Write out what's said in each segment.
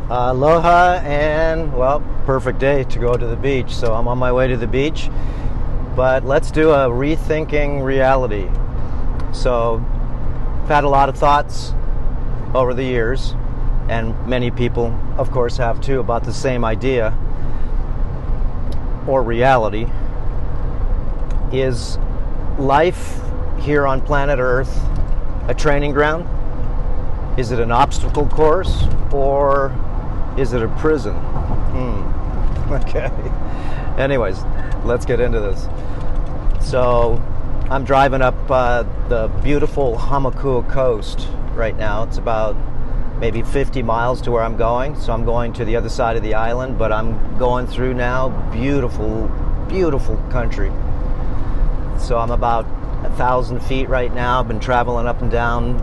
Aloha, and well, perfect day to go to the beach. So I'm on my way to the beach, but let's do a rethinking reality. So I've had a lot of thoughts over the years, and many people, of course, have too, about the same idea or reality. Is life here on planet Earth a training ground? Is it an obstacle course, or is it a prison? Okay. Anyways, let's get into this. So I'm driving up the beautiful Hamakua coast right now. It's about maybe 50 miles to where I'm going. So I'm going to the other side of the island, but I'm going through now beautiful, beautiful country. So I'm about 1,000 feet right now. I've been traveling up and down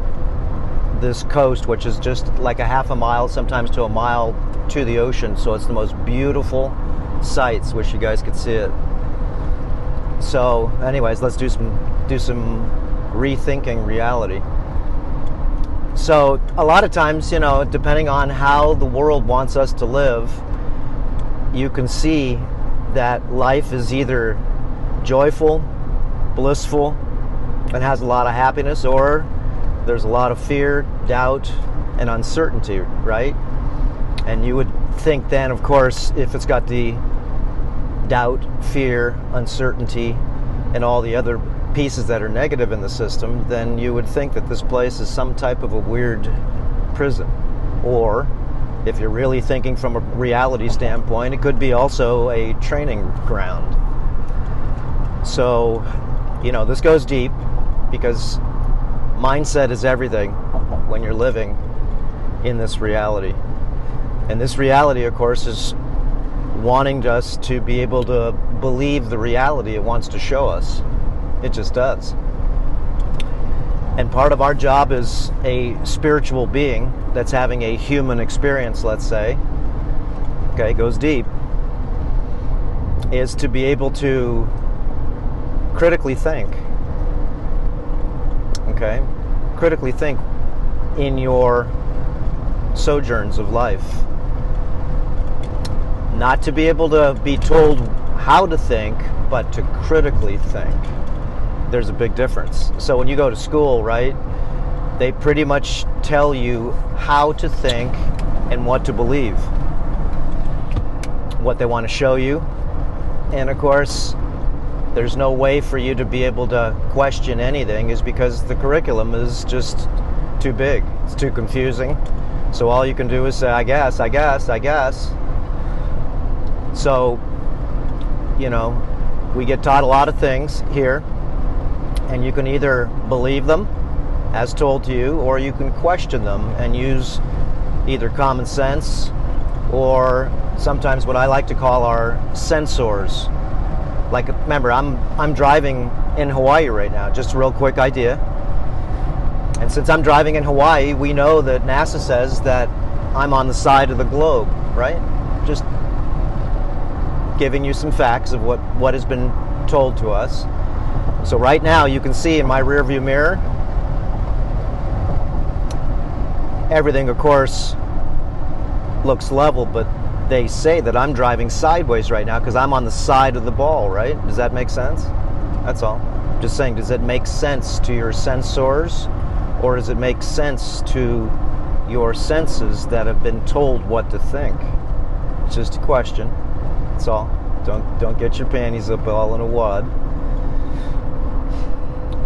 this coast, which is just like a half a mile, sometimes to a mile to the ocean. So it's the most beautiful sights. Wish you guys could see it. So anyways, let's do some rethinking reality. So a lot of times, depending on how the world wants us to live, you can see that life is either joyful, blissful, and has a lot of happiness, or there's a lot of fear, doubt, and uncertainty, right? And you would think then, of course, if it's got the doubt, fear, uncertainty, and all the other pieces that are negative in the system, then you would think that this place is some type of a weird prison. Or, if you're really thinking from a reality standpoint, it could be also a training ground. So, this goes deep, because mindset is everything when you're living in this reality. And this reality, of course, is wanting us to be able to believe the reality it wants to show us. It just does. And part of our job as a spiritual being that's having a human experience, let's say, okay, goes deep, is to be able to critically think. Okay? Critically think in your sojourns of life. Not to be able to be told how to think, but to critically think. There's a big difference. So when you go to school, right, they pretty much tell you how to think and what to believe. What they want to show you. And of course, there's no way for you to be able to question anything, is because the curriculum is just too big. It's too confusing. So all you can do is say, I guess. So, we get taught a lot of things here, and you can either believe them as told to you, or you can question them and use either common sense or sometimes what I like to call our sensors. Like, remember, I'm driving in Hawaii right now. Just a real quick idea. And since I'm driving in Hawaii, we know that NASA says that I'm on the side of the globe, right? Just giving you some facts of what has been told to us. So right now, you can see in my rearview mirror, everything, of course, looks level, but they say that I'm driving sideways right now because I'm on the side of the ball, right? Does that make sense? That's all. Just saying, does it make sense to your sensors, or does it make sense to your senses that have been told what to think? It's just a question. That's all. Don't get your panties up all in a wad.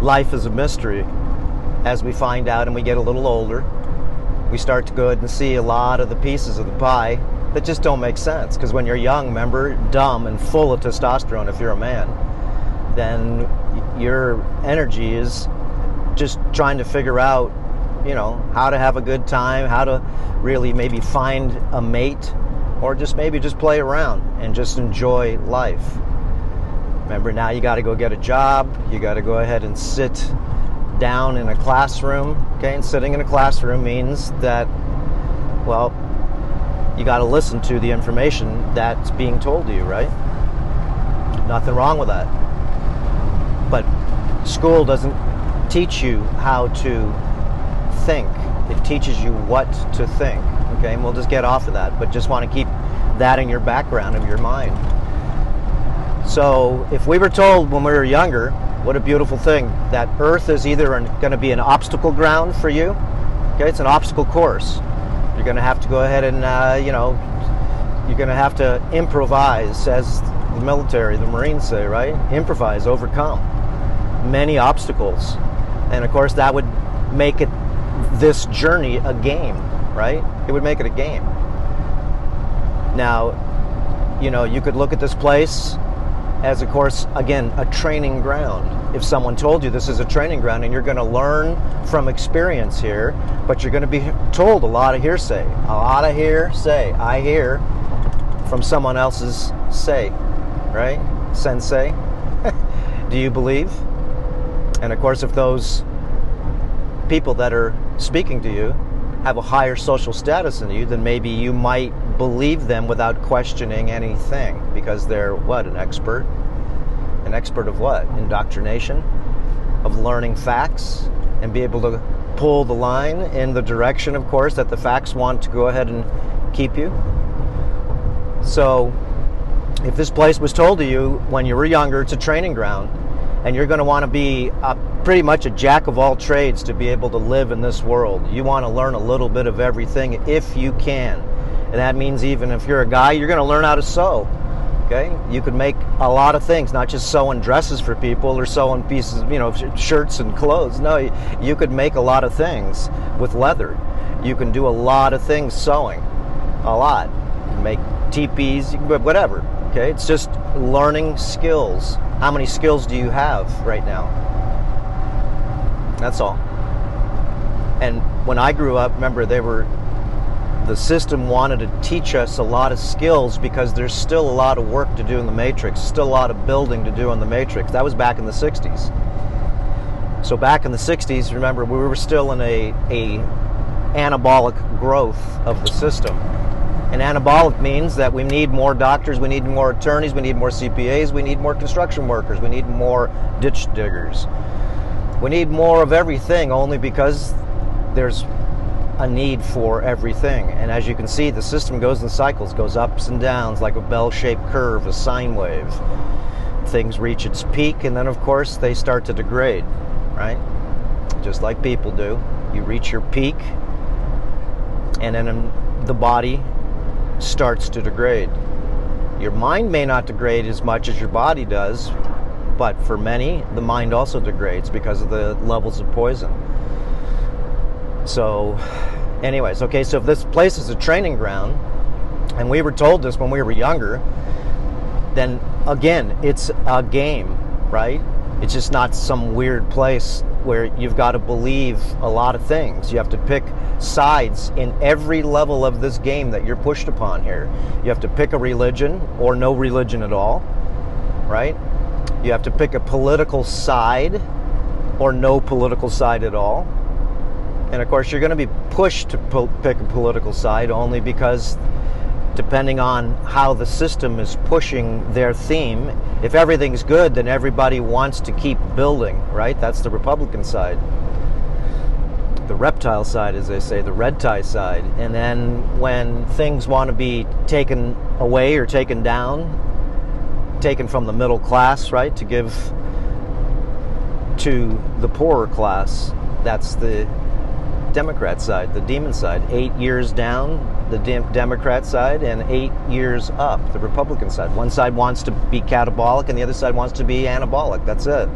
Life is a mystery. As we find out and we get a little older, we start to go ahead and see a lot of the pieces of the pie that just don't make sense. Because when you're young, remember, dumb and full of testosterone, if you're a man, then your energy is just trying to figure out, how to have a good time, how to really maybe find a mate, or just maybe just play around and just enjoy life. Remember, now you got to go get a job. You got to go ahead and sit down in a classroom. Okay, and sitting in a classroom means that, well, you got to listen to the information that's being told to you, right? Nothing wrong with that. But school doesn't teach you how to think. It teaches you what to think. Okay, and we'll just get off of that, but just want to keep that in your background of your mind. So if we were told when we were younger, what a beautiful thing, that Earth is either going to be an obstacle ground for you, okay, it's an obstacle course. You're going to have to go ahead and, you're going to have to improvise, as the military, the Marines say, right? Improvise, overcome many obstacles. And of course that would make this journey a game, right? It would make it a game. Now, you could look at this place as, of course, again, a training ground. If someone told you this is a training ground and you're going to learn from experience here, but you're going to be told a lot of hearsay. I hear from someone else's say, right? Sensei. Do you believe? And of course, if those people that are speaking to you have a higher social status than you, then maybe you might believe them without questioning anything, because they're what? An expert? An expert of what? Indoctrination? Of learning facts and be able to pull the line in the direction, of course, that the facts want to go ahead and keep you. So if this place was told to you when you were younger, it's a training ground, and you're going to want to be pretty much a jack of all trades to be able to live in this world. You want to learn a little bit of everything if you can. And that means even if you're a guy, you're going to learn how to sew. Okay? You could make a lot of things, not just sewing dresses for people or sewing pieces, shirts and clothes. No, you could make a lot of things with leather. You can do a lot of things sewing. A lot. You can make teepees, whatever. Okay? It's just learning skills. How many skills do you have right now? That's all. And when I grew up, remember, the system wanted to teach us a lot of skills because there's still a lot of work to do in the matrix, still a lot of building to do in the matrix. That was back in the 60s. So back in the 60s, remember, we were still in a anabolic growth of the system. And anabolic means that we need more doctors, we need more attorneys, we need more CPAs, we need more construction workers, we need more ditch diggers. We need more of everything, only because there's a need for everything. And as you can see, the system goes in cycles, goes ups and downs like a bell-shaped curve, a sine wave. Things reach its peak, and then of course they start to degrade, right? Just like people do. You reach your peak, and then the body starts to degrade. Your mind may not degrade as much as your body does, but for many, the mind also degrades because of the levels of poison. So, anyways, okay, so if this place is a training ground, and we were told this when we were younger, then again, it's a game, right? It's just not some weird place where you've got to believe a lot of things. You have to pick sides in every level of this game that you're pushed upon here. You have to pick a religion or no religion at all, right? You have to pick a political side or no political side at all. And of course, you're going to be pushed to pick a political side only because, depending on how the system is pushing their theme, if everything's good, then everybody wants to keep building, right? That's the Republican side. The reptile side, as they say, the red tie side. And then when things want to be taken away or taken down, taken from the middle class, right, to give to the poorer class, that's the Democrat side, the demon side. 8 years down, the Democrat side, and 8 years up, the Republican side. One side wants to be catabolic and the other side wants to be anabolic. That's it.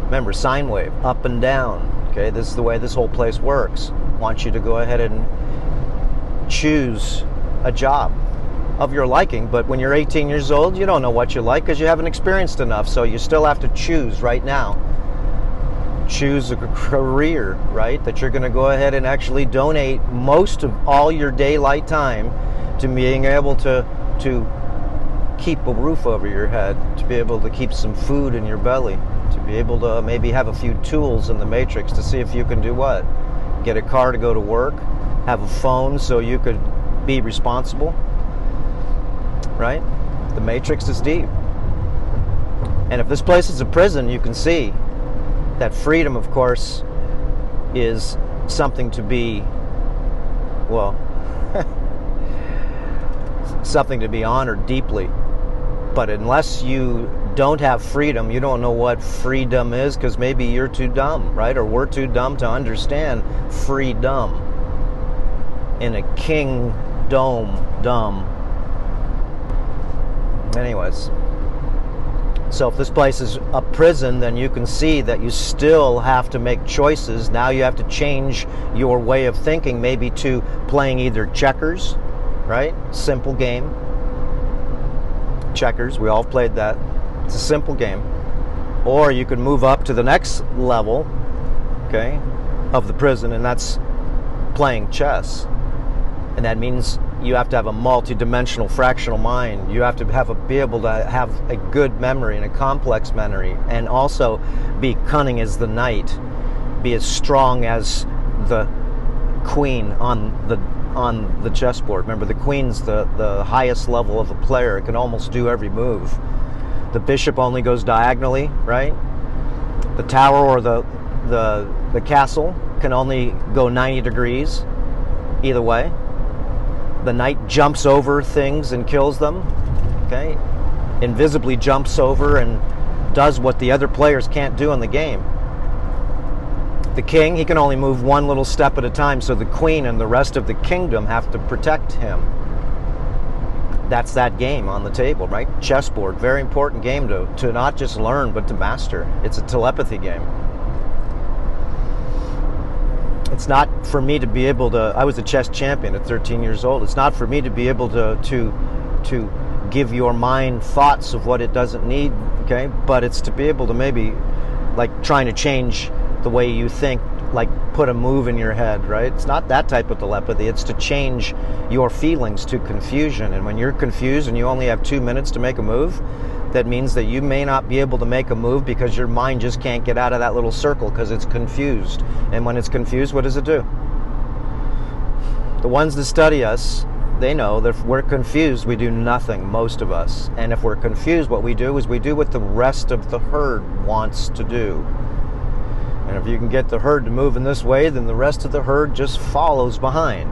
Remember, sine wave, up and down. Okay, this is the way this whole place works. Want you to go ahead and choose a job of your liking, but when you're 18 years old, you don't know what you like because you haven't experienced enough, so you still have to choose right now. Choose a career, right, that you're going to go ahead and actually donate most of all your daylight time to being able to keep a roof over your head, to be able to keep some food in your belly, to be able to maybe have a few tools in the matrix to see if you can do what? Get a car to go to work, have a phone so you could be responsible, right? The matrix is deep. And if this place is a prison, you can see that freedom, of course, is something to be, well, Something to be honored deeply. But unless you don't have freedom, you don't know what freedom is, because maybe you're too dumb, right? Or we're too dumb to understand freedom in a kingdom dumb. Anyways, so if this place is a prison, then you can see that you still have to make choices. Now you have to change your way of thinking, maybe to playing either checkers, right? Simple game. Checkers, we all played that. It's a simple game. Or you could move up to the next level, okay, of the prison, and that's playing chess. And that means you have to have a multi-dimensional fractional mind. You have to be able to have a good memory and a complex memory, and also be cunning as the knight, be as strong as the queen on the chessboard. Remember, the queen's the highest level of the player. It can almost do every move. The bishop only goes diagonally, right? The tower or the castle can only go 90 degrees either way. The knight jumps over things and kills them, okay? Invisibly jumps over and does what the other players can't do in the game. The king, he can only move one little step at a time, so the queen and the rest of the kingdom have to protect him. That's that game on the table, right? Chessboard, very important game to not just learn, but to master. It's a telepathy game. It's not for me to be able to, I was a chess champion at 13 years old. It's not for me to be able to give your mind thoughts of what it doesn't need, okay? But it's to be able to maybe, like, trying to change the way you think, like put a move in your head, right? It's not that type of telepathy. It's to change your feelings to confusion. And when you're confused and you only have 2 minutes to make a move, that means that you may not be able to make a move because your mind just can't get out of that little circle because it's confused. And when it's confused, what does it do? The ones that study us, they know that if we're confused, we do nothing, most of us. And if we're confused, what we do is we do what the rest of the herd wants to do. And if you can get the herd to move in this way, then the rest of the herd just follows behind.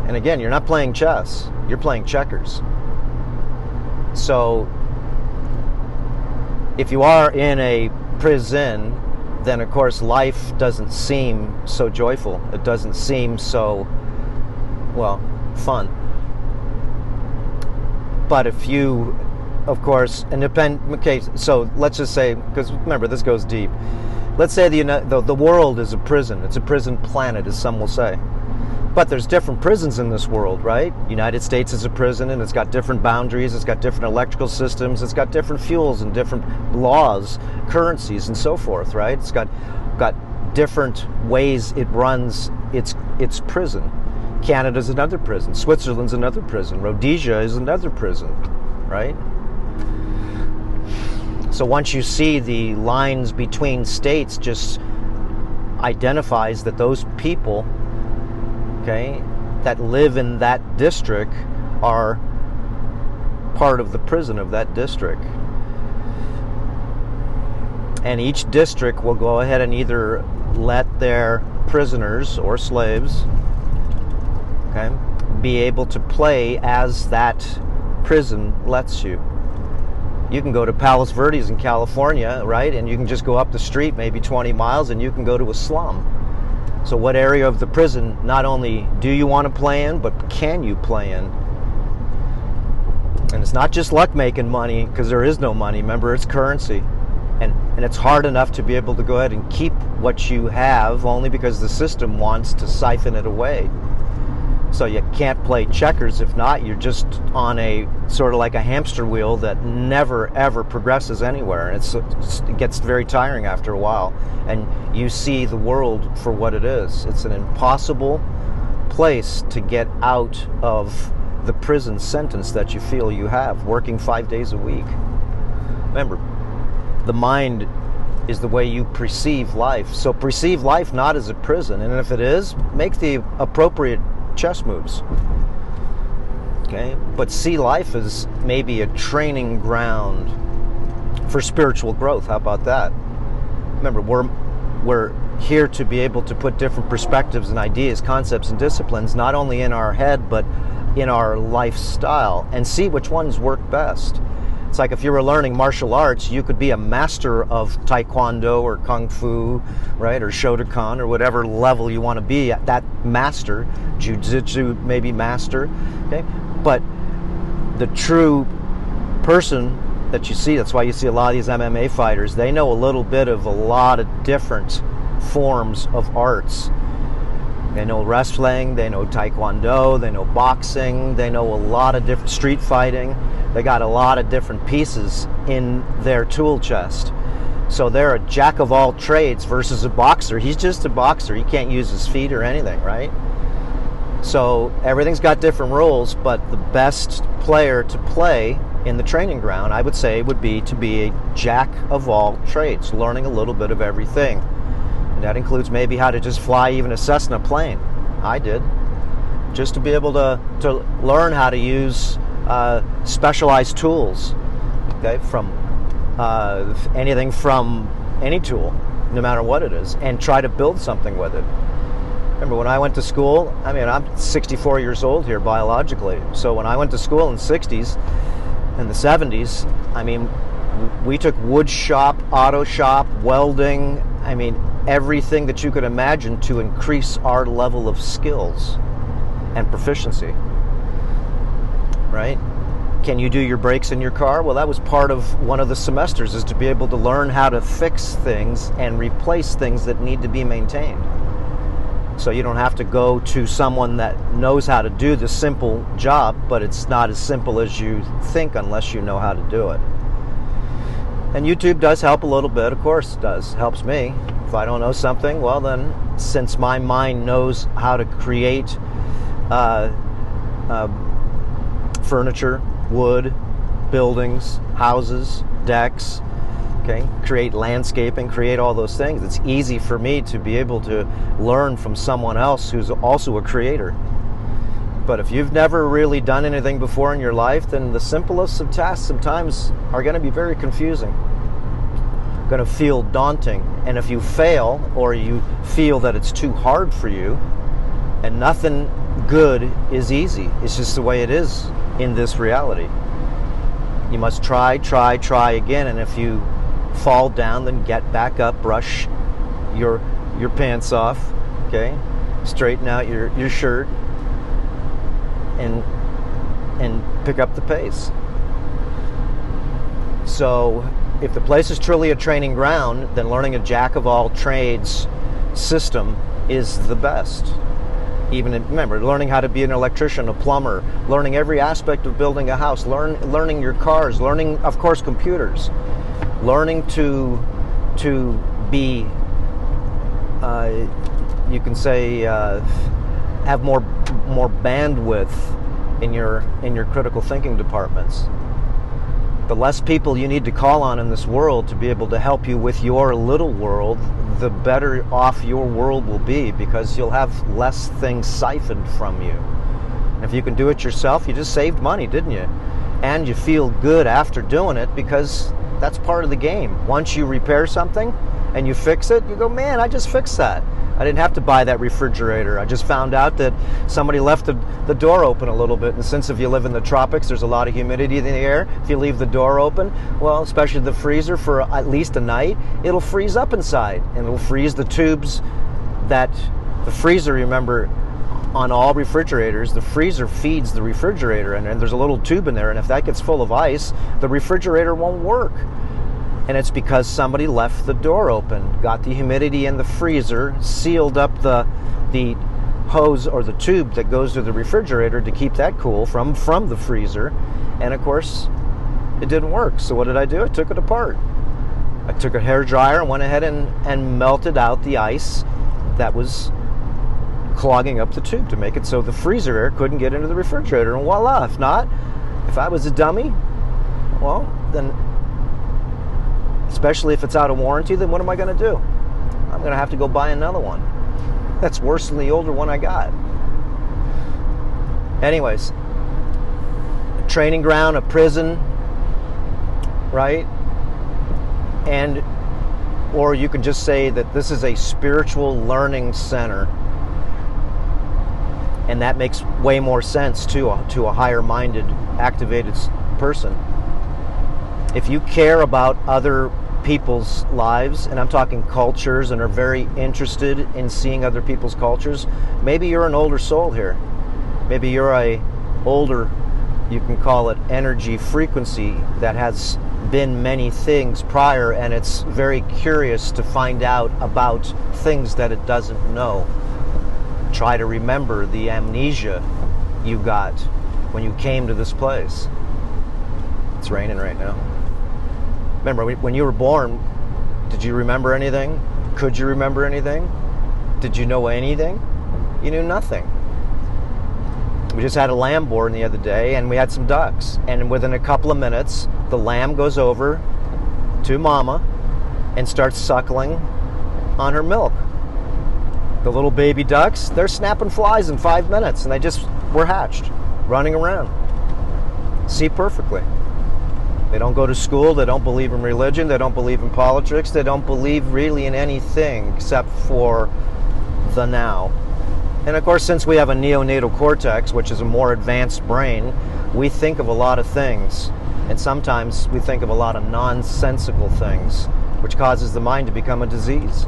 And again, you're not playing chess, you're playing checkers. So if you are in a prison, then of course life doesn't seem so joyful. It doesn't seem so, well, fun. But if you, of course, okay, so let's just say, because remember, this goes deep. Let's say the world is a prison. It's a prison planet, as some will say. But there's different prisons in this world, right? United States is a prison, and it's got different boundaries, it's got different electrical systems, it's got different fuels and different laws, currencies, and so forth, right? It's got different ways it runs its prison. Canada's another prison. Switzerland's another prison. Rhodesia is another prison, right? So once you see the lines between states, just identifies that those people, okay, that live in that district are part of the prison of that district. And each district will go ahead and either let their prisoners or slaves, okay, be able to play as that prison lets you. You can go to Palos Verdes in California, right, and you can just go up the street maybe 20 miles and you can go to a slum. So what area of the prison not only do you want to play in, but can you play in? And it's not just luck making money, because there is no money. Remember, it's currency. And it's hard enough to be able to go ahead and keep what you have only because the system wants to siphon it away. So you can't play checkers. If not, you're just on a sort of like a hamster wheel that never ever progresses anywhere, and it gets very tiring after a while, and you see the world for what it is. It's an impossible place to get out of the prison sentence that you feel you have, working 5 days a week. Remember, the mind is the way you perceive life. So perceive life not as a prison, and if it is, make the appropriate chess moves, okay? But see life as maybe a training ground for spiritual growth. How about that? Remember, we're here to be able to put different perspectives and ideas, concepts and disciplines, not only in our head, but in our lifestyle, and see which ones work best. It's like if you were learning martial arts, you could be a master of Taekwondo or Kung Fu, right, or Shotokan, or whatever level you want to be at, that master, Jiu-Jitsu maybe master, okay? But the true person that you see, that's why you see a lot of these MMA fighters, they know a little bit of a lot of different forms of arts. They know wrestling, they know Taekwondo, they know boxing, they know a lot of different street fighting. They got a lot of different pieces in their tool chest. So they're a jack of all trades versus a boxer. He's just a boxer. He can't use his feet or anything, right? So everything's got different rules, but the best player to play in the training ground, I would say, would be to be a jack of all trades, learning a little bit of everything. And that includes maybe how to just fly even a Cessna plane. I did. Just to be able to learn how to use specialized tools, okay, from anything from any tool, no matter what it is, and try to build something with it. Remember, when I went to school, I mean, I'm 64 years old here biologically, so when I went to school in the 60s and the 70s, I mean, we took wood shop, auto shop, welding, I mean, everything that you could imagine to increase our level of skills and proficiency, right? Can you do your brakes in your car? Well, that was part of one of the semesters, is to be able to learn how to fix things and replace things that need to be maintained. So you don't have to go to someone that knows how to do the simple job, but it's not as simple as you think unless you know how to do it. And YouTube does help a little bit, of course it does. Helps me. If I don't know something, well then, since my mind knows how to create furniture, wood, buildings, houses, decks, okay, create landscaping, create all those things, it's easy for me to be able to learn from someone else who's also a creator. But if you've never really done anything before in your life, then the simplest of tasks sometimes are going to be very confusing, going to feel daunting. And if you fail, or you feel that it's too hard for you, and nothing good is easy, it's just the way it is in this reality. You must try again, and if you fall down, then get back up, brush your pants off, okay, straighten out your shirt, and pick up the pace. So if the place is truly a training ground, then learning a jack of all trades system is the best. Even remember, learning how to be an electrician, a plumber, learning every aspect of building a house, learning your cars, learning, of course, computers, learning to be, you can say, have more bandwidth in your critical thinking departments. The less people you need to call on in this world to be able to help you with your little world, the better off your world will be, because you'll have less things siphoned from you. And if you can do it yourself, you just saved money, didn't you? And you feel good after doing it, because that's part of the game. Once you repair something and you fix it, you go, man, I just fixed that. I didn't have to buy that refrigerator. I just found out that somebody left the door open a little bit. And since if you live in the tropics, there's a lot of humidity in the air. If you leave the door open, well, especially the freezer for at least a night, it'll freeze up inside. And it'll freeze the tubes that the freezer, remember, on all refrigerators, the freezer feeds the refrigerator. And there's a little tube in there. And if that gets full of ice, the refrigerator won't work. And it's because somebody left the door open, got the humidity in the freezer, sealed up the hose or the tube that goes to the refrigerator to keep that cool from the freezer. And of course, it didn't work. So what did I do? I took it apart. I took a hairdryer and went ahead and melted out the ice that was clogging up the tube to make it so the freezer air couldn't get into the refrigerator. And voila, if I was a dummy, well, then, especially if it's out of warranty, then what am I going to do? I'm going to have to go buy another one. That's worse than the older one I got. Anyways, a training ground, a prison, right? And or you can just say that this is a spiritual learning center. And that makes way more sense to a higher-minded, activated person. If you care about other people's lives, and I'm talking cultures, and are very interested in seeing other people's cultures, maybe you're an older soul here. Maybe you're a older, you can call it energy frequency, that has been many things prior, and it's very curious to find out about things that it doesn't know. Try to remember the amnesia you got when you came to this place. It's raining right now. Remember, when you were born, did you remember anything? Could you remember anything? Did you know anything? You knew nothing. We just had a lamb born the other day, and we had some ducks. And within a couple of minutes, the lamb goes over to mama and starts suckling on her milk. The little baby ducks, they're snapping flies in 5 minutes, and they just were hatched, running around. See perfectly. They don't go to school, they don't believe in religion, they don't believe in politics, they don't believe really in anything except for the now. And of course, since we have a neonatal cortex, which is a more advanced brain, we think of a lot of things. And sometimes we think of a lot of nonsensical things, which causes the mind to become a disease.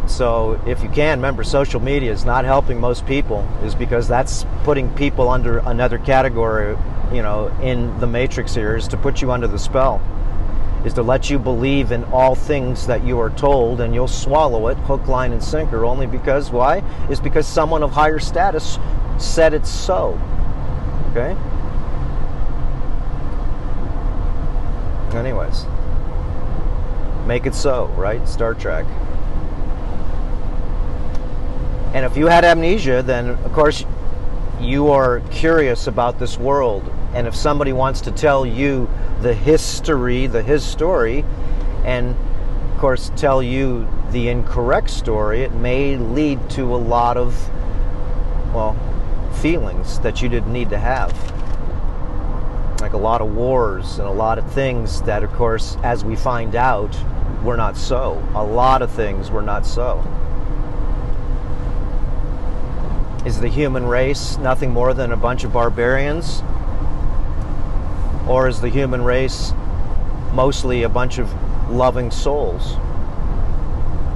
So if you can, remember, social media is not helping most people, is because that's putting people under another category, in the matrix here, is to put you under the spell, is to let you believe in all things that you are told, and you'll swallow it hook, line, and sinker, only because, why? It's because someone of higher status said it's so. Okay? Anyways. Make it so, right? Star Trek. And if you had amnesia, then of course you are curious about this world. And if somebody wants to tell you the history, his story, and of course tell you the incorrect story, it may lead to a lot of, feelings that you didn't need to have. Like a lot of wars and a lot of things that, of course, as we find out, were not so. A lot of things were not so. Is the human race nothing more than a bunch of barbarians? Or is the human race mostly a bunch of loving souls?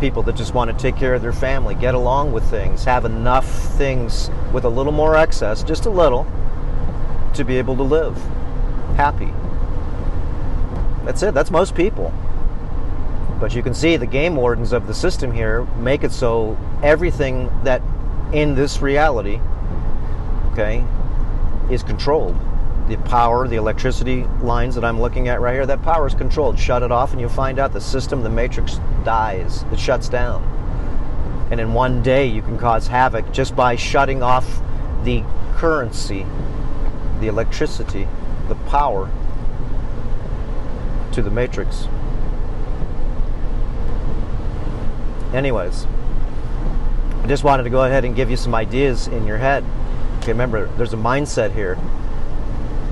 People that just want to take care of their family, get along with things, have enough things with a little more excess, just a little, to be able to live happy. That's it. That's most people. But you can see the game wardens of the system here make it so everything that in this reality, okay, is controlled. The power, the electricity lines that I'm looking at right here, that power is controlled. Shut it off and you'll find out the system, the matrix, dies. It shuts down. And in one day you can cause havoc just by shutting off the currency, the electricity, the power to the matrix. Anyways, I just wanted to go ahead and give you some ideas in your head. Okay, remember, there's a mindset here.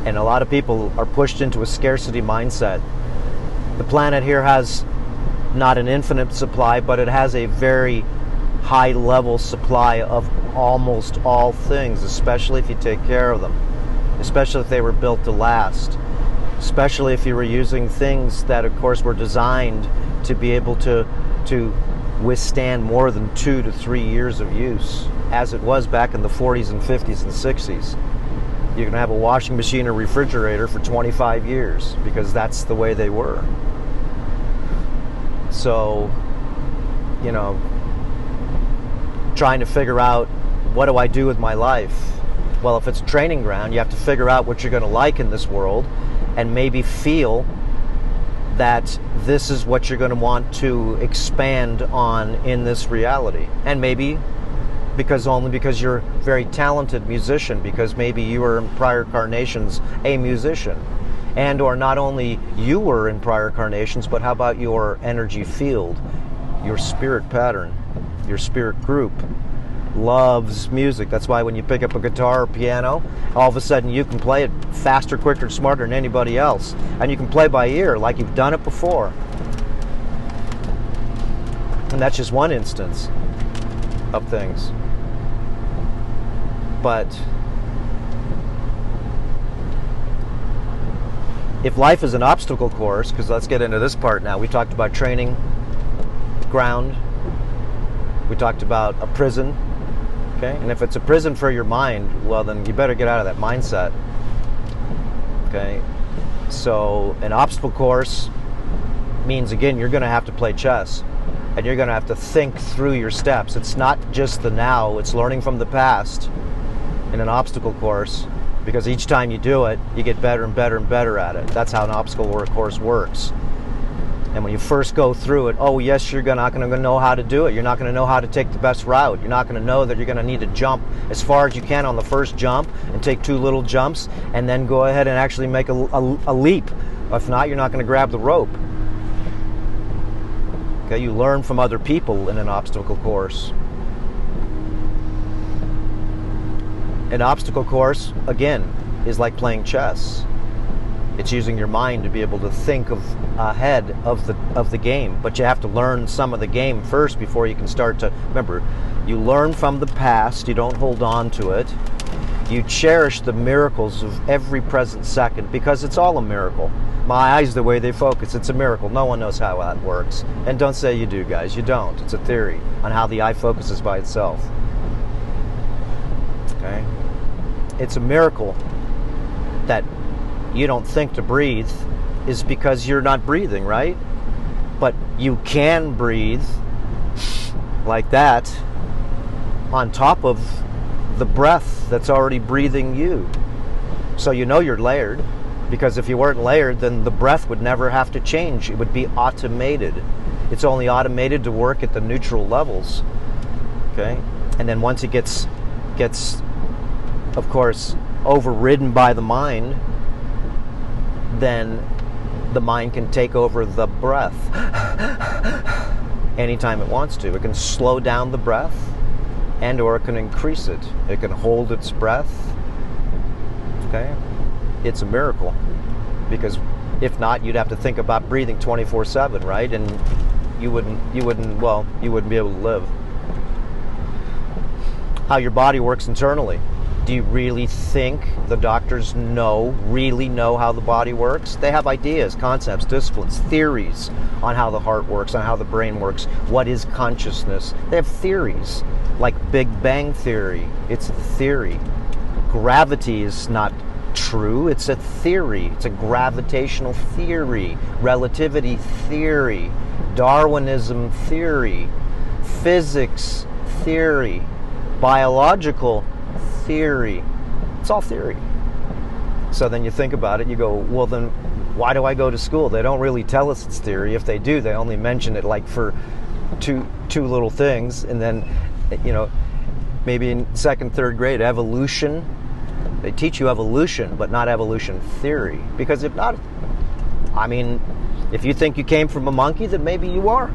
And a lot of people are pushed into a scarcity mindset. The planet here has not an infinite supply, but it has a very high level supply of almost all things, especially if you take care of them. Especially if they were built to last. Especially if you were using things that, of course, were designed to be able to withstand more than 2 to 3 years of use, as it was back in the 40s and 50s and 60s. You can have a washing machine or refrigerator for 25 years because that's the way they were. So, trying to figure out, what do I do with my life? Well, if it's a training ground, you have to figure out what you're going to like in this world and maybe feel that this is what you're going to want to expand on in this reality. And maybe because you're a very talented musician, because maybe you were in prior incarnations a musician. And or not only you were in prior incarnations, but how about your energy field, your spirit pattern, your spirit group loves music. That's why when you pick up a guitar or piano, all of a sudden you can play it faster, quicker, smarter than anybody else. And you can play by ear like you've done it before. And that's just one instance of things. But if life is an obstacle course, because let's get into this part now. We talked about training ground. We talked about a prison. Okay? And if it's a prison for your mind, well, then you better get out of that mindset. Okay? So an obstacle course means, again, you're going to have to play chess. And you're going to have to think through your steps. It's not just the now, it's learning from the past in an obstacle course, because each time you do it, you get better and better and better at it. That's how an obstacle course works. And when you first go through it, oh yes, you're not going to know how to do it. You're not going to know how to take the best route. You're not going to know that you're going to need to jump as far as you can on the first jump and take 2 little jumps and then go ahead and actually make a leap. If not, you're not going to grab the rope. Okay, you learn from other people in an obstacle course. An obstacle course, again, is like playing chess. It's using your mind to be able to think ahead of the game, but you have to learn some of the game first before you can start to. Remember, you learn from the past. You don't hold on to it. You cherish the miracles of every present second, because it's all a miracle. My eyes, the way they focus, it's a miracle. No one knows how that works. And don't say you do, guys. You don't. It's a theory on how the eye focuses by itself. Okay? It's a miracle that you don't think to breathe is because you're not breathing, right? But you can breathe like that on top of the breath that's already breathing you. So you know you're layered. Because if you weren't layered, then the breath would never have to change. It would be automated. It's only automated to work at the neutral levels. Okay? And then once it gets of course, overridden by the mind, then the mind can take over the breath anytime it wants to. It can slow down the breath, and or it can increase it. It can hold its breath. Okay? It's a miracle, because if not, you'd have to think about breathing 24/7, right? And you wouldn't be able to live. How your body works internally. Do you really think the doctors really know how the body works? They have ideas, concepts, disciplines, theories on how the heart works, on how the brain works. What is consciousness? They have theories, like Big Bang Theory. It's a theory. Gravity is not true. It's a theory. It's a gravitational theory, relativity theory, Darwinism theory, physics theory, biological theory. It's all theory. So then you think about it, you go, well then why do I go to school? They don't really tell us it's theory. If they do, they only mention it like for two little things, and then maybe in 2nd, 3rd grade, evolution. They teach you evolution, but not evolution theory. Because if not, if you think you came from a monkey, then maybe you are.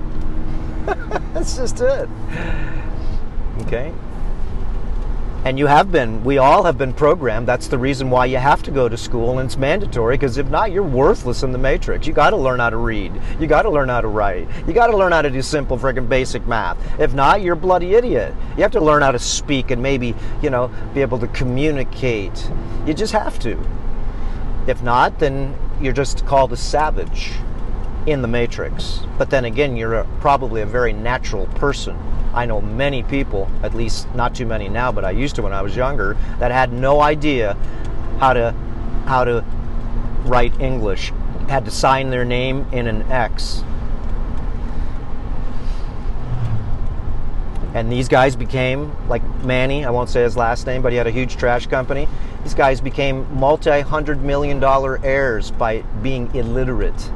That's just it. Okay? And we all have been programmed. That's the reason why you have to go to school, and it's mandatory, because if not, you're worthless in the matrix. You got to learn how to read. You got to learn how to write. You got to learn how to do simple friggin' basic math. If not, you're a bloody idiot. You have to learn how to speak and maybe, be able to communicate. You just have to. If not, then you're just called a savage in the matrix. But then again, you're probably a very natural person. I know many people, at least not too many now, but I used to when I was younger, that had no idea how to write English, had to sign their name in an X. And these guys became, like Manny, I won't say his last name, but he had a huge trash company. These guys became multi-hundred-million-dollar heirs by being illiterate.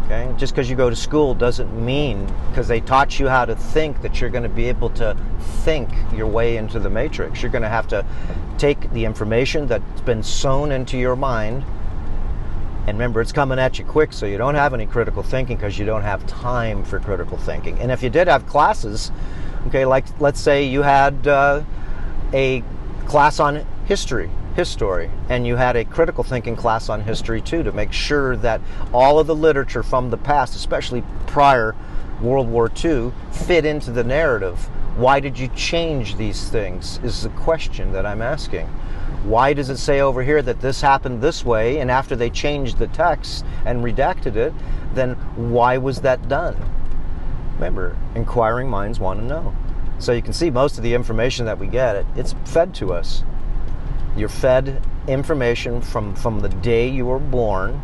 Okay? Just because you go to school doesn't mean, because they taught you how to think, that you're going to be able to think your way into the matrix. You're going to have to take the information that's been sown into your mind, and remember, it's coming at you quick, so you don't have any critical thinking because you don't have time for critical thinking. And if you did have classes, okay, like let's say you had a class on history, and you had a critical thinking class on history too, to make sure that all of the literature from the past, especially prior World War II fit into the narrative? Why did you change these things is the question that I'm asking. Why does it say over here that this happened this way, and after they changed the text and redacted it, then why was that done? Remember, inquiring minds want to know. So you can see most of the information that we get, it's fed to us. You're fed information from the day you were born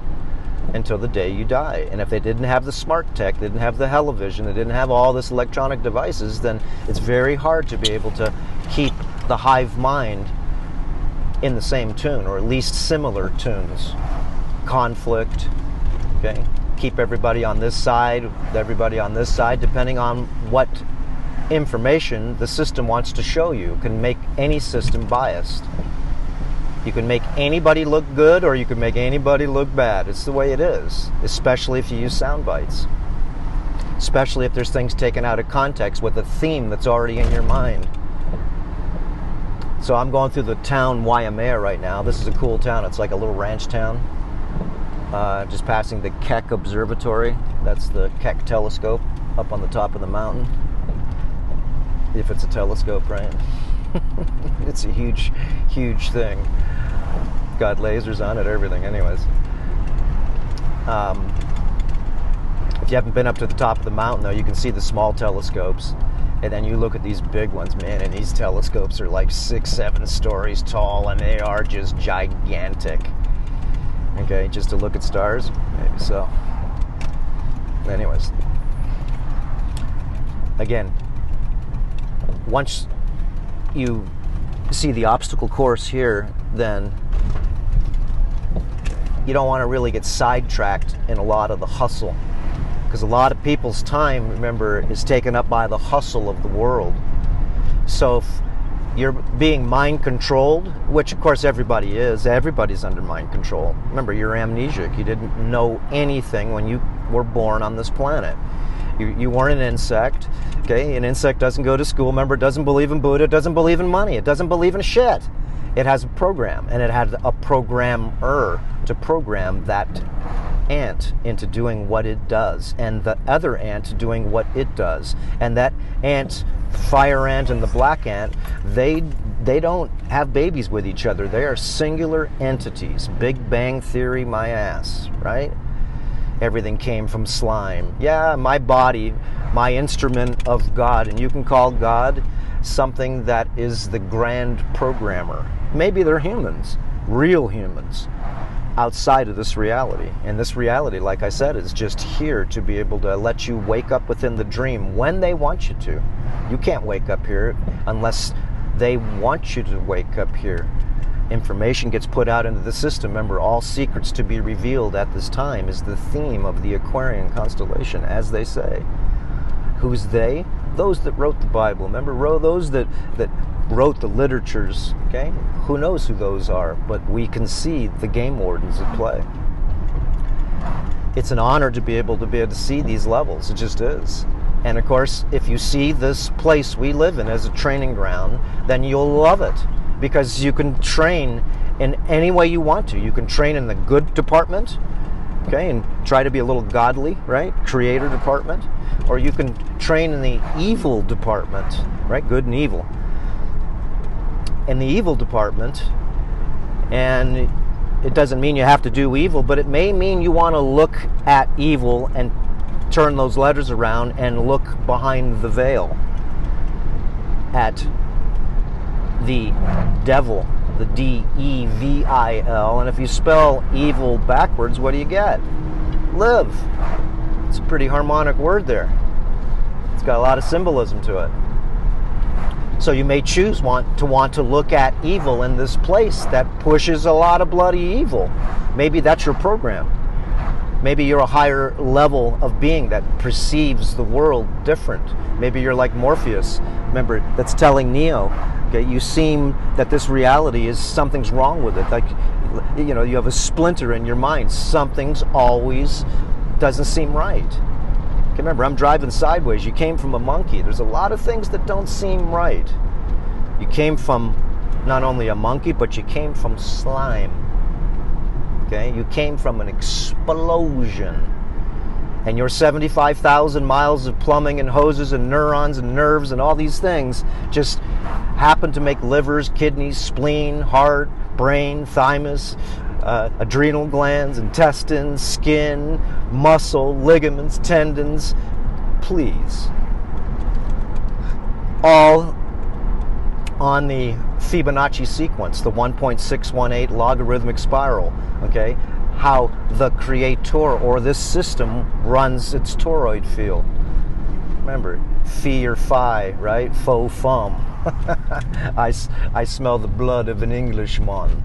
until the day you die. And if they didn't have the smart tech, they didn't have the television, they didn't have all this electronic devices, then it's very hard to be able to keep the hive mind in the same tune, or at least similar tunes. Conflict, okay? Keep everybody on this side, everybody on this side, depending on what information the system wants to show you. It can make any system biased. You can make anybody look good, or you can make anybody look bad. It's the way it is, especially if you use sound bites. Especially if there's things taken out of context with a theme that's already in your mind. So I'm going through the town Waimea right now. This is a cool town. It's like a little ranch town. Just passing the Keck Observatory. That's the Keck telescope up on the top of the mountain. If it's a telescope, right? It's a huge, huge thing. Got lasers on it, everything. Anyways, if you haven't been up to the top of the mountain, though, you can see the small telescopes, and then you look at these big ones, man, and these telescopes are like 6-7 stories tall, and they are just gigantic. Okay, just to look at stars, maybe so. Anyways, again, once you see the obstacle course here, then you don't want to really get sidetracked in a lot of the hustle, because a lot of people's time, remember, is taken up by the hustle of the world. So if you're being mind controlled, which of course everybody is, everybody's under mind control. Remember, you're amnesic. You didn't know anything when you were born on this planet. You weren't an insect. Okay, an insect doesn't go to school. Remember, it doesn't believe in Buddha, it doesn't believe in money, it doesn't believe in shit. It has a program, and it had a programmer to program that ant into doing what it does, and the other ant doing what it does. And that ant, the fire ant and the black ant, they don't have babies with each other. They are singular entities. Big Bang Theory, my ass, right? Everything came from slime. Yeah, my body, my instrument of God, and you can call God something that is the grand programmer. Maybe they're humans, real humans, outside of this reality. And this reality, like I said, is just here to be able to let you wake up within the dream when they want you to. You can't wake up here unless they want you to wake up here. Information gets put out into the system. Remember, all secrets to be revealed at this time is the theme of the Aquarian constellation, as they say. Who's they? Those that wrote the Bible. Remember, those that wrote the literatures, okay? Who knows who those are, but we can see the game wardens at play. It's an honor to be able to see these levels. It just is. And of course, if you see this place we live in as a training ground, then you'll love it. Because you can train in any way you want to. You can train in the good department, okay, and try to be a little godly, right? Creator department. Or you can train in the evil department, right? Good and evil. In the evil department, and it doesn't mean you have to do evil, but it may mean you want to look at evil and turn those letters around and look behind the veil at the devil, the D-E-V-I-L, and if you spell evil backwards, what do you get? Live. It's a pretty harmonic word there. It's got a lot of symbolism to it. So you may choose want to look at evil in this place that pushes a lot of bloody evil. Maybe that's your program. Maybe you're a higher level of being that perceives the world different. Maybe you're like Morpheus, remember, that's telling Neo, okay, you seem that this reality is, something's wrong with it. Like, you know, you have a splinter in your mind. Something's always doesn't seem right. Okay, remember, I'm driving sideways. You came from a monkey. There's a lot of things that don't seem right. You came from not only a monkey, but you came from slime. Okay, you came from an explosion. And your 75,000 miles of plumbing and hoses and neurons and nerves and all these things just happen to make livers, kidneys, spleen, heart, brain, thymus, adrenal glands, intestines, skin, muscle, ligaments, tendons. Please. All on the Fibonacci sequence, the 1.618 logarithmic spiral, okay? How the creator or this system runs its toroid field. Remember, phi or phi, right? Faux fum. I smell the blood of an Englishman.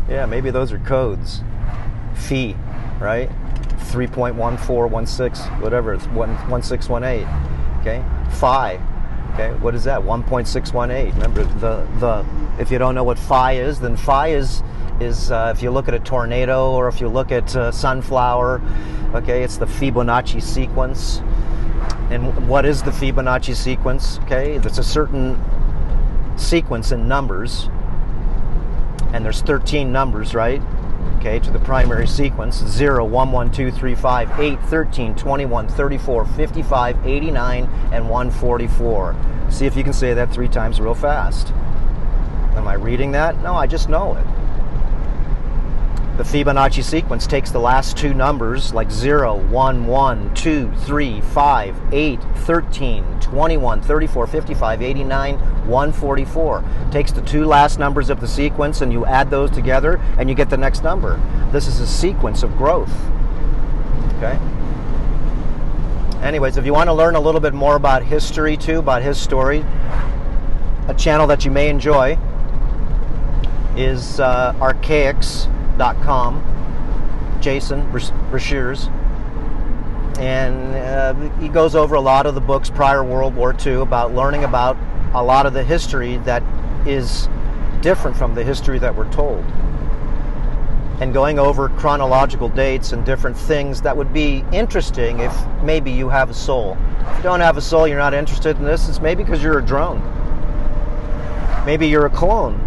Yeah, maybe those are codes. Phi, right? 3.1416, whatever, it's 1618. Okay? Phi. Okay, what is that? 1.618. Remember, the if you don't know what phi is, then phi is if you look at a tornado or if you look at sunflower, okay, it's the Fibonacci sequence. And what is the Fibonacci sequence? Okay, that's a certain sequence in numbers, and there's 13 numbers, right? Okay, to the primary sequence: 0, 1, 1, 2, 3, 5, 8, 13, 21, 34, 55, 89, and 144. See if you can say that 3 times real fast. Am I reading that? No, I just know it. The Fibonacci sequence takes the last 2 numbers, like 0, 1, 1, 2, 3, 5, 8, 13, 21, 34, 55, 89, 144. Takes the 2 last numbers of the sequence and you add those together and you get the next number. This is a sequence of growth. Okay? Anyways, if you want to learn a little bit more about history too, about his story, a channel that you may enjoy is archaics.com, Jason Brashears, and he goes over a lot of the books prior World War II about learning about a lot of the history that is different from the history that we're told, and going over chronological dates and different things that would be interesting if maybe you have a soul. If you don't have a soul, you're not interested in this, it's maybe because you're a drone. Maybe you're a clone.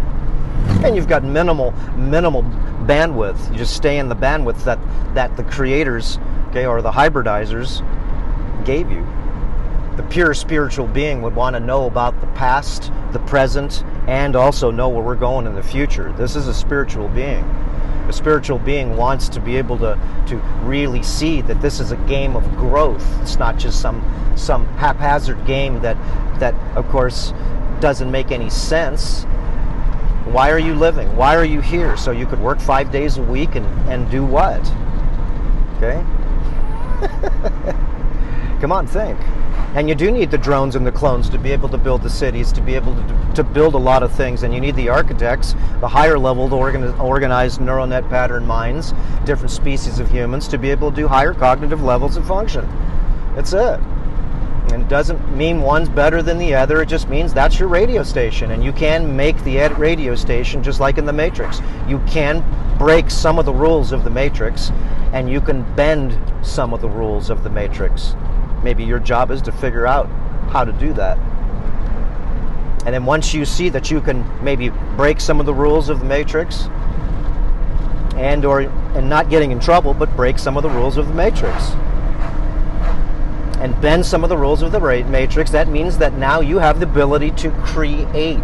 And you've got minimal bandwidth. You just stay in the bandwidth that the creators, okay, or the hybridizers gave you. The pure spiritual being would want to know about the past, the present, and also know where we're going in the future. This is a spiritual being. A spiritual being wants to be able to really see that this is a game of growth. It's not just some haphazard game that of course doesn't make any sense. Why are you living? Why are you here? So you could work 5 days a week and do what? Okay? Come on, think. And you do need the drones and the clones to be able to build the cities, to be able to build a lot of things. And you need the architects, the higher level, the organized neural net pattern minds, different species of humans, to be able to do higher cognitive levels of function. That's it. And it doesn't mean one's better than the other. It just means that's your radio station. And you can make the radio station just like in the Matrix. You can break some of the rules of the Matrix, and you can bend some of the rules of the Matrix. Maybe your job is to figure out how to do that. And then once you see that you can maybe break some of the rules of the Matrix, and not getting in trouble, but break some of the rules of the Matrix, and bend some of the rules of the Matrix, that means that now you have the ability to create.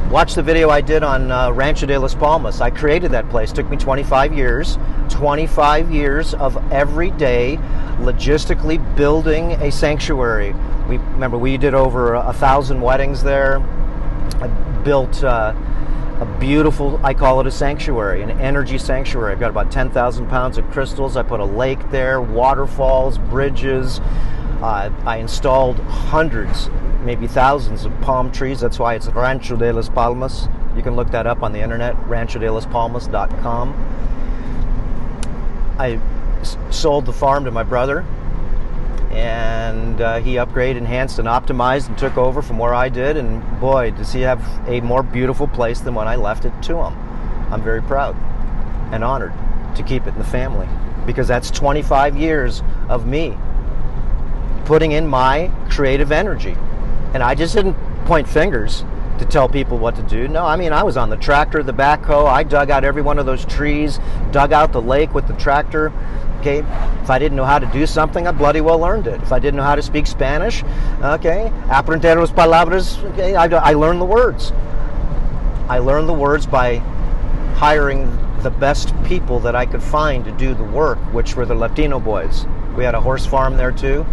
Watch the video I did on Rancho de las Palmas. I created that place. It took me 25 years. 25 years of every day logistically building a sanctuary. We did over 1,000 weddings there. I built a beautiful, I call it a sanctuary, an energy sanctuary. I've got about 10,000 pounds of crystals. I put a lake there, waterfalls, bridges. I installed hundreds, maybe thousands of palm trees. That's why it's Rancho de las Palmas. You can look that up on the internet, ranchodelaspalmas.com. I sold the farm to my brother, and he upgraded, enhanced, and optimized and took over from where I did, and boy, does he have a more beautiful place than when I left it to him. I'm very proud and honored to keep it in the family, because that's 25 years of me putting in my creative energy. And I just didn't point fingers to tell people what to do. No, I mean, I was on the tractor, the backhoe. I dug out every one of those trees, dug out the lake with the tractor. Okay, if I didn't know how to do something, I bloody well learned it. If I didn't know how to speak Spanish, okay, aprender las palabras, okay, I learned the words. I learned the words by hiring the best people that I could find to do the work, which were the Latino boys. We had a horse farm there too,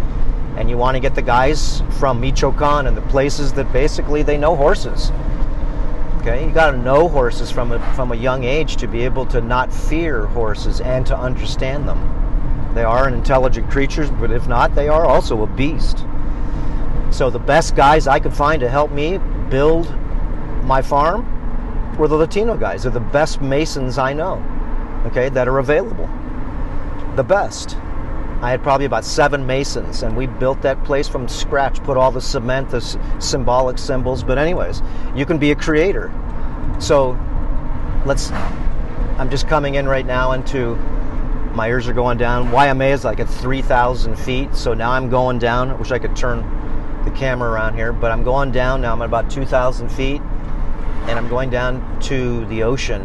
and you want to get the guys from Michoacan and the places that basically they know horses. Okay, you got to know horses from a young age to be able to not fear horses and to understand them. They are an intelligent creatures, but if not, they are also a beast. So the best guys I could find to help me build my farm were the Latino guys. They're the best masons I know, okay, that are available. The best. I had probably about 7 masons, and we built that place from scratch, put all the cement, the symbolic symbols. But anyways, you can be a creator. So I'm just coming in right now into, my ears are going down. Waimea is like at 3,000 feet, so now I'm going down. I wish I could turn the camera around here, but I'm going down now. I'm at about 2,000 feet, and I'm going down to the ocean.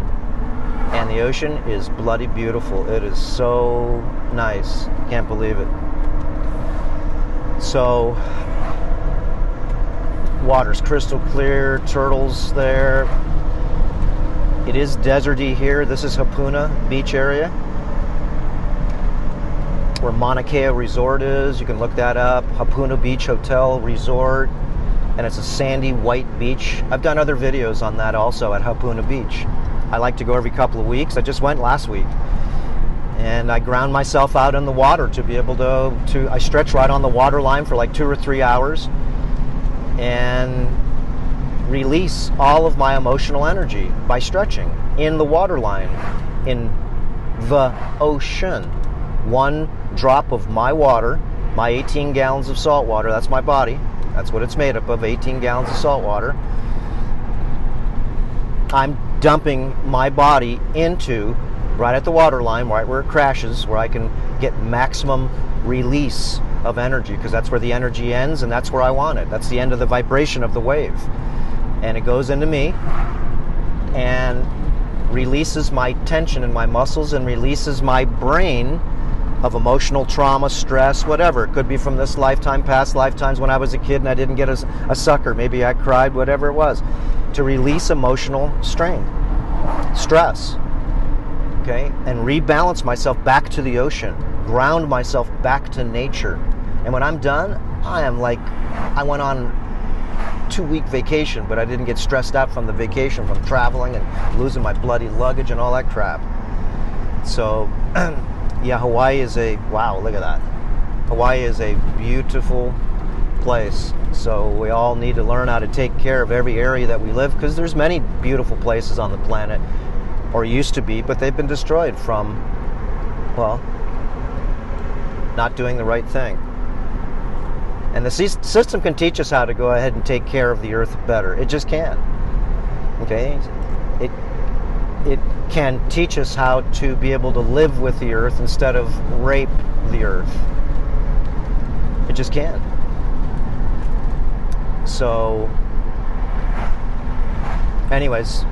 And the ocean is bloody beautiful. It is so nice. Can't believe it. So, water's crystal clear, turtles there. It is deserty here. This is Hapuna beach area, where Mauna Kea Resort is. You can look that up. Hapuna Beach Hotel Resort. And it's a sandy white beach. I've done other videos on that also at Hapuna Beach. I like to go every couple of weeks. I just went last week. And I ground myself out in the water to be able to I stretch right on the water line for like 2 or 3 hours and release all of my emotional energy by stretching in the water line, in the ocean. 1 drop of my water, my 18 gallons of salt water, that's my body. That's what it's made up of, 18 gallons of salt water. I'm dumping my body into, right at the water line, right where it crashes, where I can get maximum release of energy, because that's where the energy ends and that's where I want it. That's the end of the vibration of the wave. And it goes into me and releases my tension in my muscles and releases my brain of emotional trauma, stress, whatever. It could be from this lifetime, past lifetimes when I was a kid and I didn't get a sucker. Maybe I cried, whatever it was. To release emotional strain, stress, okay? And rebalance myself back to the ocean, ground myself back to nature. And when I'm done, I am like, I went on 2-week vacation, but I didn't get stressed out from the vacation, from traveling and losing my bloody luggage and all that crap. So, yeah, Hawaii is wow, look at that. Hawaii is a beautiful place. So we all need to learn how to take care of every area that we live, because there's many beautiful places on the planet, or used to be, but they've been destroyed from, well, not doing the right thing. And the system can teach us how to go ahead and take care of the earth better. It just can. Okay? It can teach us how to be able to live with the earth instead of rape the earth. It just can. So, anyways,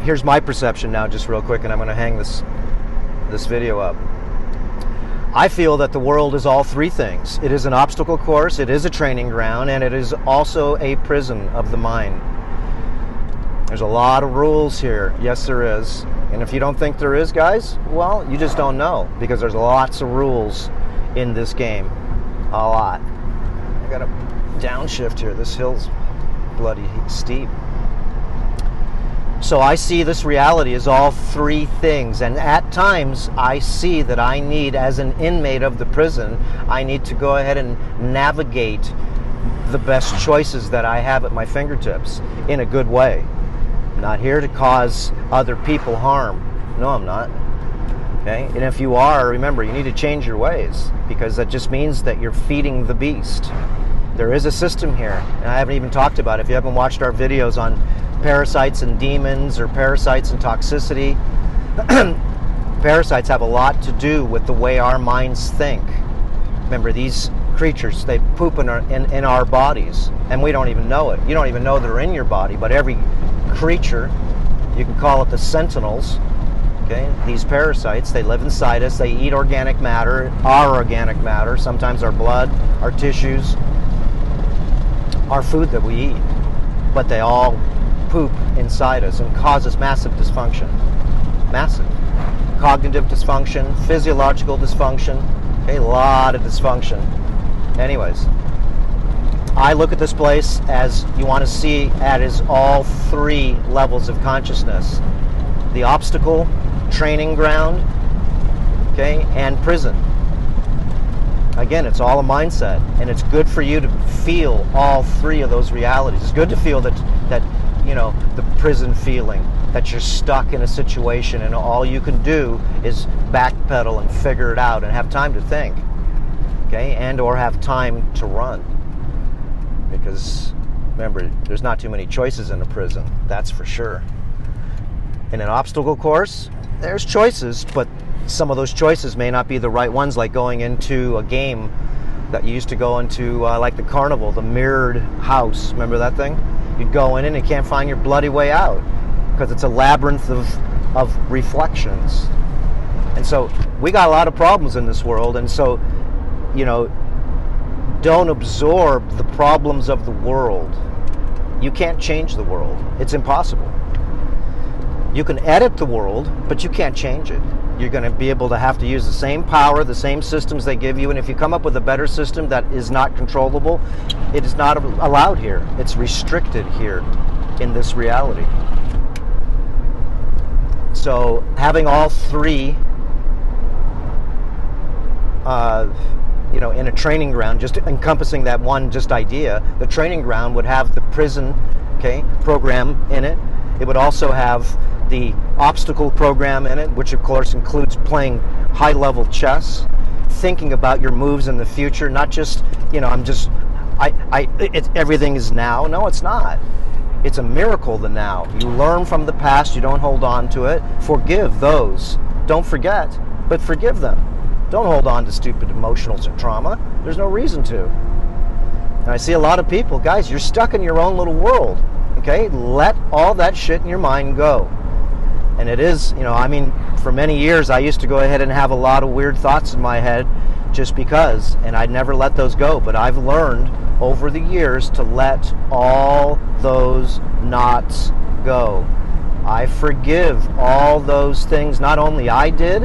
here's my perception now, just real quick, and I'm going to hang this video up. I feel that the world is all 3 things. It is an obstacle course, it is a training ground, and it is also a prison of the mind. There's a lot of rules here. Yes, there is. And if you don't think there is, guys, well, you just don't know, because there's lots of rules in this game. A lot. I got a downshift here. This hill's bloody steep. So I see this reality as all 3 things, and at times I see that I need, as an inmate of the prison, I need to go ahead and navigate the best choices that I have at my fingertips in a good way. I'm not here to cause other people harm. No, I'm not. Okay? And if you are, remember, you need to change your ways, because that just means that you're feeding the beast. There is a system here, and I haven't even talked about it. If you haven't watched our videos on parasites and demons, or parasites and toxicity, parasites have a lot to do with the way our minds think. Remember, these creatures. They poop in our bodies, and we don't even know it. You don't even know they're in your body, but every creature, you can call it the sentinels, okay? These parasites, they live inside us. They eat organic matter, our organic matter, sometimes our blood, our tissues, our food that we eat. But they all poop inside us and cause us massive dysfunction. Massive. Cognitive dysfunction, physiological dysfunction, okay, a lot of dysfunction. Anyways, I look at this place as you want to see it as all three levels of consciousness. The obstacle, training ground, okay, and prison. Again, it's all a mindset, and it's good for you to feel all three of those realities. It's good to feel that you know, the prison feeling, that you're stuck in a situation and all you can do is backpedal and figure it out and have time to think, okay, and or have time to run. Because remember, there's not too many choices in a prison, that's for sure. In an obstacle course, there's choices, but some of those choices may not be the right ones, like going into a game that you used to go into, like the carnival, the mirrored house. Remember that thing? You'd go in and you can't find your bloody way out because it's a labyrinth of reflections. And so we got a lot of problems in this world, and so, you know, don't absorb the problems of the world. You can't change the world. It's impossible. You can edit the world, but you can't change it. You're going to be able to have to use the same power, the same systems they give you, and if you come up with a better system that is not controllable, it is not allowed here. It's restricted here in this reality. So having all three, you know, in a training ground, just encompassing that one just idea, the training ground would have the prison, okay, program in it. It would also have the obstacle program in it, which of course includes playing high-level chess, thinking about your moves in the future, not just, you know, everything is now. No, it's not. It's a miracle, the now. You learn from the past, you don't hold on to it. Forgive those. Don't forget, but forgive them. Don't hold on to stupid emotional trauma. There's no reason to. And I see a lot of people, guys, you're stuck in your own little world. Okay, let all that shit in your mind go. And it is, you know, I mean, for many years I used to go ahead and have a lot of weird thoughts in my head just because, and I'd never let those go. But I've learned over the years to let all those knots go. I forgive all those things, not only I did,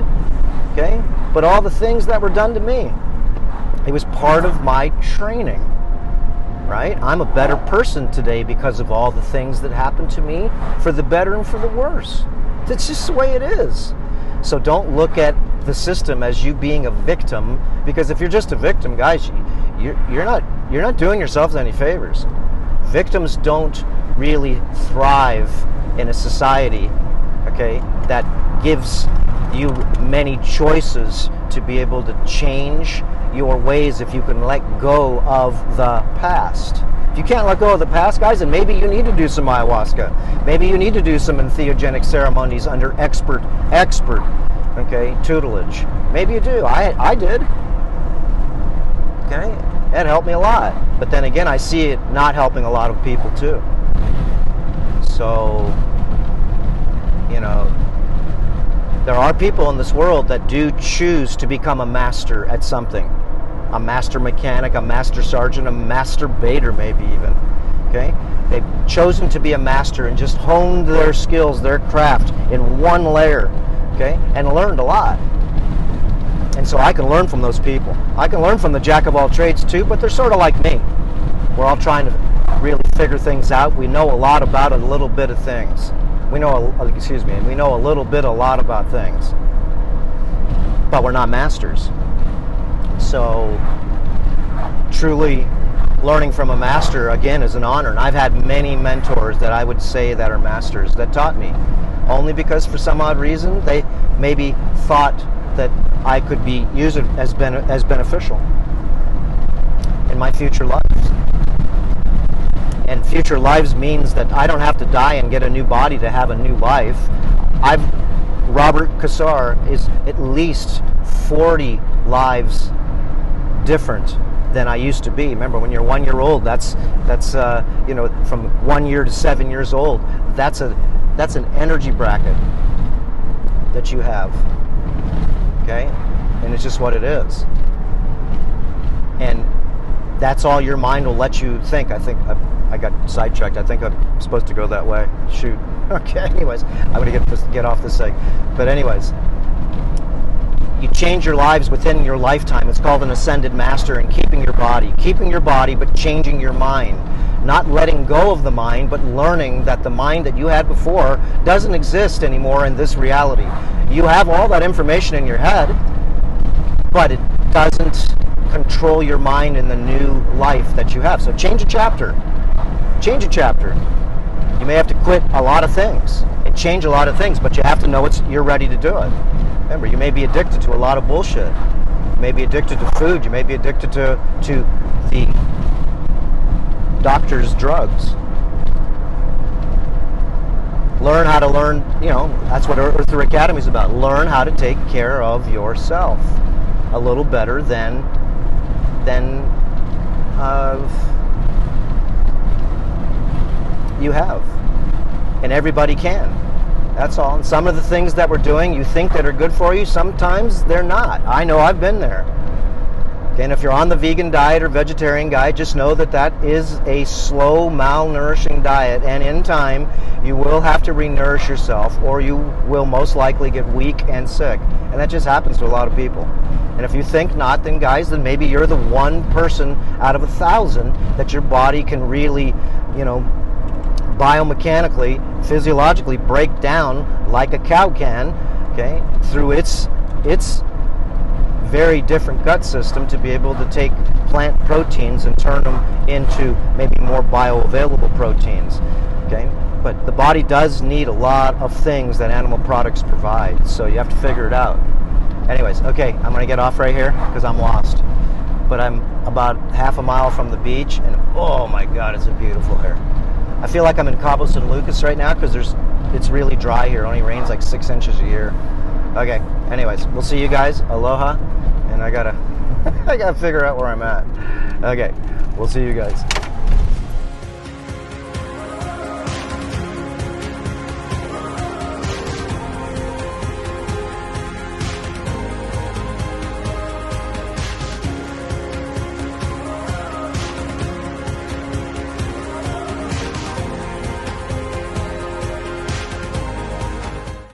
okay, but all the things that were done to me. It was part of my training. Right? I'm a better person today because of all the things that happened to me, for the better and for the worse. That's just the way it is. So don't look at the system as you being a victim, because if you're just a victim, guys, you're not doing yourselves any favors. Victims don't really thrive in a society, okay, that gives you many choices to be able to change your ways if you can let go of the past. If you can't let go of the past, guys, then maybe you need to do some ayahuasca. Maybe you need to do some entheogenic ceremonies under expert, okay, tutelage. Maybe you do. I did. Okay? That helped me a lot. But then again, I see it not helping a lot of people too. So, you know, there are people in this world that do choose to become a master at something. A master mechanic, a master sergeant, a masturbator maybe even. Okay? They've chosen to be a master and just honed their skills, their craft in one layer. Okay? And learned a lot. And so I can learn from those people. I can learn from the jack of all trades too, but they're sort of like me. We're all trying to really figure things out. We know a lot about a little bit of things. We know a little bit a lot about things. But we're not masters. So truly learning from a master, again, is an honor. And I've had many mentors that I would say that are masters that taught me. Only because for some odd reason they maybe thought that I could use it as beneficial in my future lives. And future lives means that I don't have to die and get a new body to have a new life. Robert Cassar is at least 40 lives different than I used to be. Remember, when you're 1 year old, that's you know, from 1 year to 7 years old, that's an energy bracket that you have. Okay, and it's just what it is. And that's all your mind will let you think. I think I got sidetracked. I think I'm supposed to go that way. Shoot. Okay. Anyways, I'm gonna get off this thing. But anyways, you change your lives within your lifetime. It's called an ascended master, and keeping your body, but changing your mind. Not letting go of the mind, but learning that the mind that you had before doesn't exist anymore in this reality. You have all that information in your head, but it doesn't control your mind in the new life that you have. So change a chapter. Change a chapter. You may have to quit a lot of things and change a lot of things, but you have to know you're ready to do it. Remember, you may be addicted to a lot of bullshit. You may be addicted to food. You may be addicted to the doctor's drugs. Learn how to learn, you know, that's what Earther Academy is about. Learn how to take care of yourself a little better than you have. And everybody can. That's all. And some of the things that we're doing, you think that are good for you, sometimes they're not. I know, I've been there. Okay, and if you're on the vegan diet or vegetarian diet, just know that that is a slow, malnourishing diet, and in time, you will have to renourish yourself, or you will most likely get weak and sick. And that just happens to a lot of people. And if you think not, then guys, then maybe you're the one person out of 1,000 that your body can really, you know, biomechanically, physiologically break down like a cow can, okay, through its very different gut system to be able to take plant proteins and turn them into maybe more bioavailable proteins, okay? But the body does need a lot of things that animal products provide, so you have to figure it out. Anyways, okay, I'm going to get off right here because I'm lost. But I'm about half a mile from the beach, and oh my God, it's beautiful here. I feel like I'm in Cabo San Lucas right now because it's really dry here. It only rains like 6 inches a year. Okay, anyways, we'll see you guys. Aloha. And I gotta figure out where I'm at. Okay, we'll see you guys.